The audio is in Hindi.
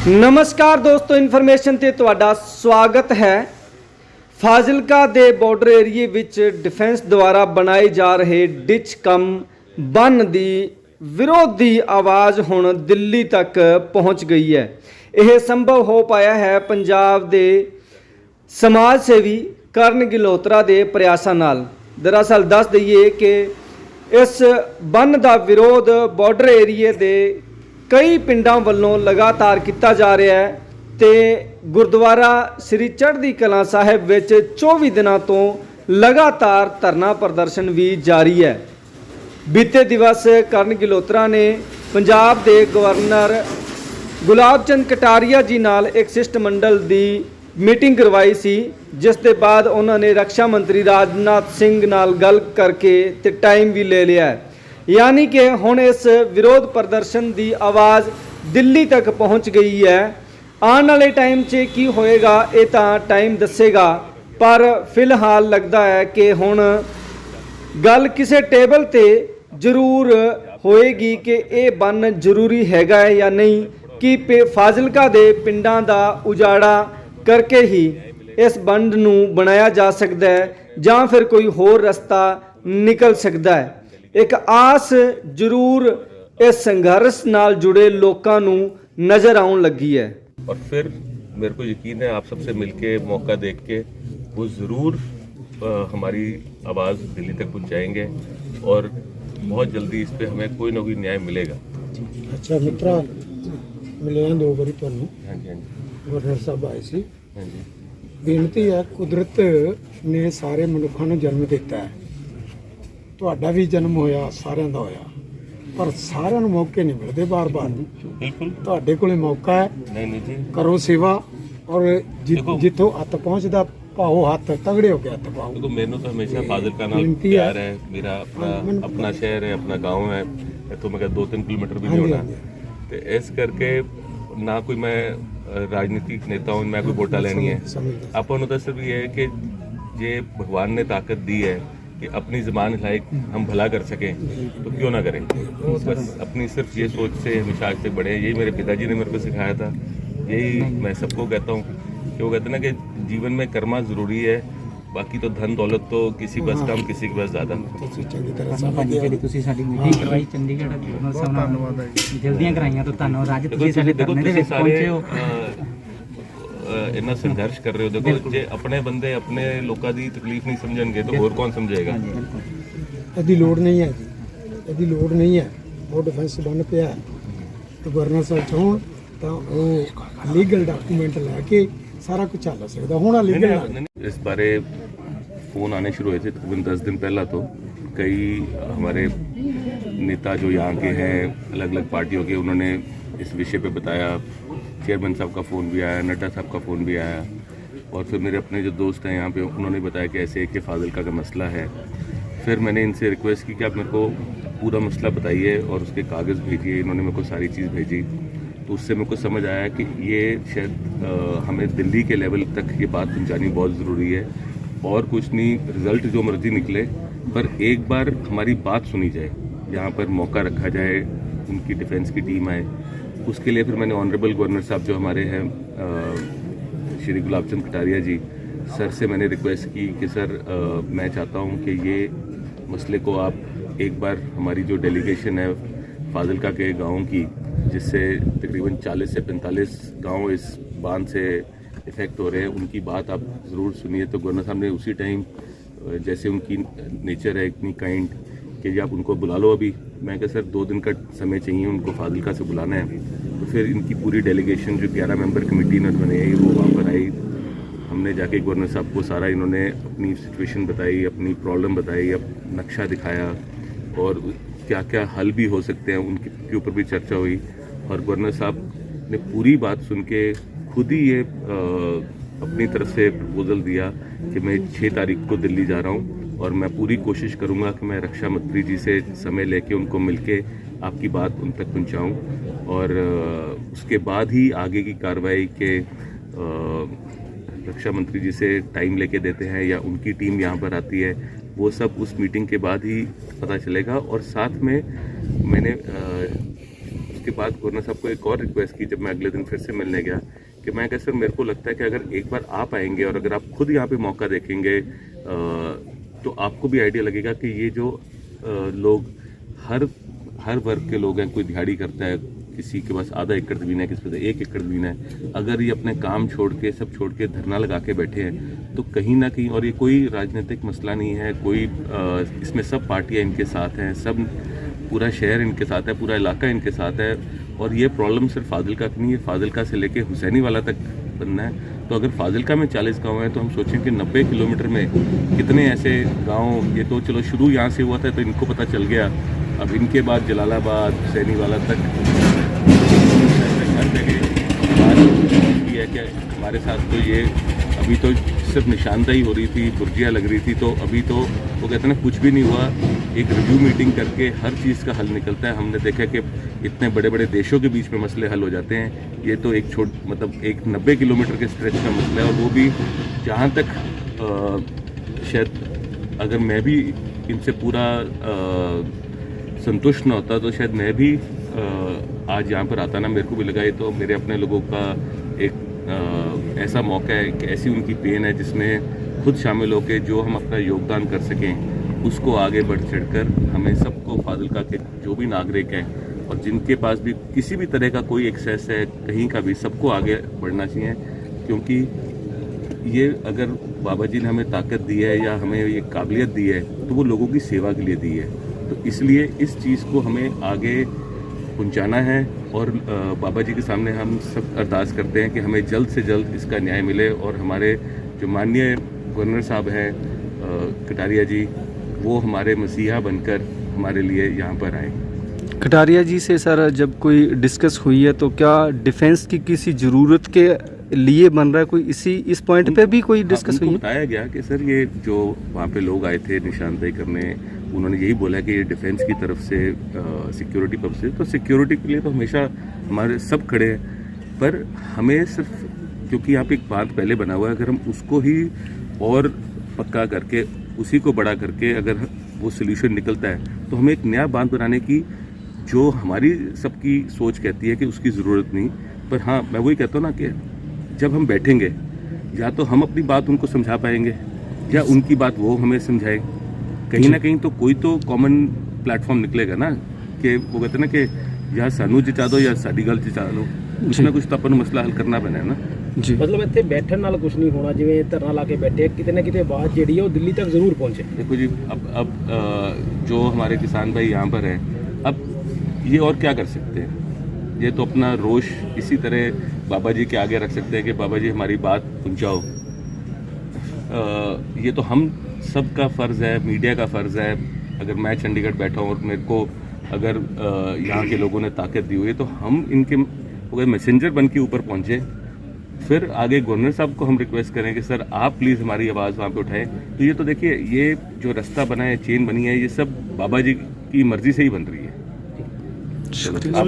नमस्कार दोस्तों, इन्फॉर्मेशन ਤੇ ਤੁਹਾਡਾ ਸਵਾਗਤ ਹੈ। ਫਾਜ਼ਿਲਕਾ ਦੇ ਬਾਰਡਰ ਏਰੀਏ ਵਿੱਚ ਡਿਫੈਂਸ ਦੁਆਰਾ ਬਣਾਏ ਜਾ ਰਹੇ ਡਿਚ ਕਮ ਬੰਨ ਦੀ ਵਿਰੋਧ ਦੀ ਆਵਾਜ਼ ਹੁਣ ਦਿੱਲੀ ਤੱਕ ਪਹੁੰਚ ਗਈ ਹੈ। ਇਹ ਸੰਭਵ ਹੋ ਪਾਇਆ ਹੈ ਪੰਜਾਬ ਦੇ ਸਮਾਜ ਸੇਵੀ ਕਰਨ ਗਿਲੋਤਰਾ ਦੇ ਪ੍ਰਯਾਸਾਂ ਨਾਲ। ਦਰਅਸਲ ਦੱਸ ਦਈਏ ਕਿ ਇਸ ਬੰਨ ਦਾ ਵਿਰੋਧ ਬਾਰਡਰ ਏਰੀਏ ਦੇ कई पिंडों वालों लगातार किया जा रहा है तो गुरुद्वारा श्री चढ़ती कलां साहिब विच 24 दिनों तो लगातार धरना प्रदर्शन भी जारी है। बीते दिवस करण गिलोत्रा ने पंजाब के गवर्नर गुलाब चंद कटारिया जी नाल एक शिष्टमंडल की मीटिंग करवाई सी, जिस दे बाद उन्होंने रक्षा मंत्री राजनाथ सिंह नाल गल करके ते टाइम भी ले लिया है। यानी कि हुण इस विरोध प्रदर्शन की आवाज़ दिल्ली तक पहुँच गई है। आने वाले टाइम से की होएगा ये तो टाइम दसेगा, पर फिलहाल लगता है कि हुण गल किसी टेबल ते जरूर होएगी कि ये बन जरूरी हैगा है या नहीं, कि फाजिलका दे पिंडां दा उजाड़ा करके ही इस बंड नूं बनाया जा सकता है जां फिर कोई होर रस्ता निकल सकता है। एक आस जरूर इस संघर्ष नाल जुड़े लोगों नूं नज़र आउण लगी है। और फिर मेरे को यकीन है आप सबसे मिलके मौका देख के वो ज़रूर हमारी आवाज़ दिल्ली तक पहुंचाएंगे और बहुत जल्दी इस पे हमें कोई ना कोई न्याय मिलेगा। अच्छा मित्रा, मिले हैं 2 बारी तुहानूं। हाँ जी, हाँ जी, गवर्नर साहब आए सी। हाँ जी। बेनती है, कुदरत ने सारे मनुखों को जन्म दिता है, ਤੁਹਾਡਾ ਵੀ ਜਨਮ ਹੋਇਆ, ਸਾਰਿਆਂ ਦਾ ਹੋਇਆ, ਪਰ ਸਾਰਿਆਂ ਨੂੰ ਮੌਕੇ ਨਹੀਂ ਮਿਲਦੇ ਬਾਰ-ਬਾਰ। बिल्कुल ਤੁਹਾਡੇ ਕੋਲੇ ਮੌਕਾ ਹੈ, नहीं जी, ਕਰੋ ਸੇਵਾ ਔਰ ਜਿੱਥੋਂ ਹੱਥ ਪਹੁੰਚਦਾ ਪਾਓ ਹੱਥ, ਤਗੜੇ ਹੋ ਕੇ ਹੱਥ ਪਾਓ। देखो मैंने तो हमेशा फाजिलका नाल बेनती है। प्यार है, मेरा अपना शहर है, अपना गांव है, तो मैं 2-3 किलोमीटर भी नहीं होना। तो इस करके ना कोई मैं राजनीतिक नेता हूँ, मैं कोई वोटा लेनी है। ਆਪਾਂ ਨੂੰ ਤਾਂ सिर्फ ये है कि जे भगवान ने ताकत दी है कि अपनी ज़बान लायक हम भला कर सकें तो क्यों ना करें। बस अपनी सिर्फ ये सोच से हमेशा आज तक बढ़े। यही मेरे पिताजी ने मेरे को सिखाया था, यही मैं सबको कहता हूँ कि वो कहते हैं ना कि जीवन में कर्मा ज़रूरी है, बाकी तो धन दौलत तो किसी बस कम किसी के बस ज़्यादा। ਚੰਗੀ ਤਰ੍ਹਾਂ ਭਾਜੀ ਜਿਹੜੀ ਤੁਸੀਂ ਸਾਡੀ ਮੀਟਿੰਗ ਕਰਵਾਈ ਚੰਡੀਗੜ੍ਹ ਗਵਰਨਰ ਸਾਹਿਬ ਨਾਲ ਜਲਦੀਆਂ ਕਰਾਈਆਂ ਤਾਂ ਧੰਨਵਾਦ। ਅੱਜ ਤੁਸੀਂ ਸਾਡੇ ਧਰਨੇ ਦੇ ਵਿੱਚ ਪਹੁੰਚੇ ਹੋ, इन्ना संघर्ष कर रहे हो। देखो जे अपने बंदे अपने लोगों की तकलीफ नहीं समझेंगे तो और कौन समझेगा। ਇਹਦੀ ਲੋੜ ਨਹੀਂ ਹੈ ਜੀ, ਇਹਦੀ ਲੋੜ ਨਹੀਂ ਹੈ। ਉਹ ਡਿਫੈਂਸ ਬਣ ਪਿਆ ਤੇ ਗਵਰਨਰ ਸਾਹਿਬ ਚਾਹਣ ਤਾਂ ਉਹ ਲੀਗਲ ਡਾਕੂਮੈਂਟ ਲੈ ਕੇ ਸਾਰਾ ਕੁਝ ਚੱਲ ਸਕਦਾ। ਹੁਣ ਲੀਗਲ इस बारे फ़ोन आने शुरू हुए थे तकरीबन 10 दिन पहला। तो कई हमारे नेता जो यहाँ के हैं अलग अलग पार्टियों के, उन्होंने इस विषय पे बताया। चेयरमैन साहब का फ़ोन भी आया, नड्डा साहब का फ़ोन भी आया, और फिर मेरे अपने जो दोस्त हैं यहाँ पे उन्होंने बताया कि ऐसे कि फाजिलका का मसला है। फिर मैंने इनसे रिक्वेस्ट की कि आप मेरे को पूरा मसला बताइए और उसके कागज़ भेजिए। इन्होंने मेरे को सारी चीज़ भेजी, तो उससे मेरे को समझ आया कि ये शायद हमें दिल्ली के लेवल तक ये बात पहुँचानी बहुत ज़रूरी है। और कुछ नहीं, रिज़ल्ट जो मर्जी निकले, पर एक बार हमारी बात सुनी जाए, यहाँ पर मौका रखा जाए, उनकी डिफेंस की टीम आए। उसके लिए फिर मैंने ऑनरेबल गवर्नर साहब जो हमारे हैं श्री गुलाब चंद कटारिया जी सर से मैंने रिक्वेस्ट की कि सर मैं चाहता हूँ कि ये मसले को आप एक बार हमारी जो डेलीगेशन है फाजिलका के गाँव की, जिससे तकरीबन 40 से 45 गाँव इस बांध से इफ़ेक्ट हो रहे हैं, उनकी बात आप ज़रूर सुनिए। तो गवर्नर साहब ने उसी टाइम, जैसे उनकी नेचर है इतनी काइंड, कि जी आप उनको बुला लो अभी। मैं कहा सर 2 दिन का समय चाहिए उनको फाजिलका से बुलाना है। तो फिर इनकी पूरी डेलीगेशन जो 11 मेंबर कमेटी ने बनाई वो वहाँ पर आई। हमने जाके गवर्नर साहब को सारा इन्होंने अपनी सिचुएशन बताई, अपनी प्रॉब्लम बताई, अब नक्शा दिखाया और क्या क्या हल भी हो सकते हैं उनके ऊपर भी चर्चा हुई। और गवर्नर साहब ने पूरी बात सुन के खुद ही ये अपनी तरफ से प्रपोज़ल दिया कि मैं 6 तारीख को दिल्ली जा रहा हूँ और मैं पूरी कोशिश करूंगा कि मैं रक्षा मंत्री जी से समय लेके उनको मिलके आपकी बात उन तक पहुंचाऊं, और उसके बाद ही आगे की कार्रवाई के रक्षा मंत्री जी से टाइम लेके देते हैं या उनकी टीम यहाँ पर आती है, वो सब उस मीटिंग के बाद ही पता चलेगा। और साथ में मैंने उसके बाद गवर्नर साहब को एक और रिक्वेस्ट की जब मैं अगले दिन फिर से मिलने गया कि मैं कहा सर मेरे को लगता है कि अगर एक बार आप आएंगे और अगर आप खुद यहाँ पे मौका देखेंगे तो आपको भी आइडिया लगेगा कि ये जो लोग हर वर्ग के लोग हैं, कोई दिहाड़ी करता है, किसी के पास आधा एकड़ ज़मीन है, किसी के पास 1 एकड़ ज़मीन है, अगर ये अपने काम छोड़ के सब छोड़ के धरना लगा के बैठे हैं तो कहीं ना कहीं, और ये कोई राजनीतिक मसला नहीं है, कोई इसमें सब पार्टियां इनके साथ हैं, सब पूरा शहर इनके साथ है, पूरा इलाका इनके साथ है, और ये प्रॉब्लम सिर्फ फाजिलका की नहीं है, फाजिलका से लेके हुसैनी वाला तक बनना है। तो अगर फाजिलका में 40 गाँव हैं तो हम सोचें कि 90 किलोमीटर में कितने ऐसे गाँव, ये तो चलो शुरू यहाँ से हुआ था तो इनको पता चल गया, अब इनके बाद जलालाबाद हुसैनी वाला तक हर जगह बात है कि हमारे साथ तो ये अभी तो सिर्फ निशानदेही हो रही थी, बुर्जियाँ लग रही थी, तो अभी तो वो कहते हैं ना कुछ भी नहीं हुआ, एक रिव्यू मीटिंग करके हर चीज़ का हल निकलता है। हमने देखा कि इतने बड़े बड़े देशों के बीच में मसले हल हो जाते हैं, ये तो एक एक 90 किलोमीटर के स्ट्रेच का मसला है, और वो भी जहाँ तक शायद अगर मैं भी इनसे पूरा संतुष्ट न होता तो शायद मैं भी आज यहाँ पर आता ना, मेरे को भी लगा ये तो मेरे अपने लोगों का एक ऐसा मौका है कि ऐसी उनकी पेन है जिसमें खुद शामिल होकर जो हम अपना योगदान कर सकें उसको आगे बढ़ चढ़कर हमें सबको फाजिलका के जो भी नागरिक हैं और जिनके पास भी किसी भी तरह का कोई एक्सेस है कहीं का भी, सबको आगे बढ़ना चाहिए, क्योंकि ये अगर बाबा जी ने हमें ताकत दी है या हमें ये काबिलियत दी है तो वो लोगों की सेवा के लिए दी है, तो इसलिए इस चीज़ को हमें आगे पहुंचाना है। और बाबा जी के सामने हम सब अरदास करते हैं कि हमें जल्द से जल्द इसका न्याय मिले और हमारे जो माननीय गवर्नर साहब हैं कटारिया जी, वो हमारे मसीहा बनकर हमारे लिए यहाँ पर आए। कटारिया जी से सर जब कोई डिस्कस हुई है तो क्या डिफेंस की किसी ज़रूरत के लिए बन रहा है कोई, इस पॉइंट पे भी कोई डिस्कस हुई है? बताया गया कि सर ये जो वहाँ पे लोग आए थे निशानदेही करने, उन्होंने यही बोला कि ये डिफेंस की तरफ से सिक्योरिटी पर्पस से, तो सिक्योरिटी के लिए तो हमेशा हमारे सब खड़े हैं, पर हमें सिर्फ क्योंकि यहाँ पे एक बांध पहले बना हुआ है, अगर हम उसको ही और पक्का करके उसी को बड़ा करके अगर वो सोल्यूशन निकलता है तो हमें एक नया बांध बनाने की जो हमारी सबकी सोच कहती है कि उसकी ज़रूरत नहीं। पर हाँ, मैं वही कहता हूँ ना कि जब हम बैठेंगे या तो हम अपनी बात उनको समझा पाएंगे या उनकी बात वो हमें समझाए, कहीं ना कहीं तो कोई तो कॉमन प्लेटफॉर्म निकलेगा ना, कि वो कहते हैं ना कि या सानू जिचा दो या साडी गल जिचा लो, कुछ ना कुछ तो अपन मसला हल करना पैना है ना जी। मतलब ਇੱਥੇ ਬੈਠਣ ਨਾਲ ਕੁਝ ਨਹੀਂ ਹੋਣਾ, ਜਿਵੇਂ ਧਰਨਾ ਲਾ ਕੇ ਬੈਠੇ ਕਿਤੇ ਨਾ ਕਿਤੇ ਆਵਾਜ਼ ਜਿਹੜੀ ਹੈ ਉਹ ਦਿੱਲੀ ਤੱਕ ਜ਼ਰੂਰ ਪਹੁੰਚੇ। देखो जी, अब जो हमारे किसान भाई यहाँ पर हैं, अब ये और क्या कर सकते हैं, ये तो अपना रोष इसी तरह बाबा जी के आगे रख सकते हैं कि बाबा जी हमारी बात पहुँचाओ। ये तो हम सब का फ़र्ज़ है, मीडिया का फ़र्ज़ है। अगर मैं चंडीगढ़ बैठा हूँ और मेरे को अगर यहाँ के लोगों ने ताकत दी हुई है तो हम इनके मैसेंजर बन के ऊपर पहुँचे, फिर आगे गवर्नर साहब को हम रिक्वेस्ट करें कि सर आप प्लीज़ हमारी आवाज़ वहाँ पे उठाएं। तो ये तो देखिए, ये जो रास्ता बना है, चेन बनी है, ये सब बाबा जी की मर्ज़ी से ही बन रही है। शुक्रिया।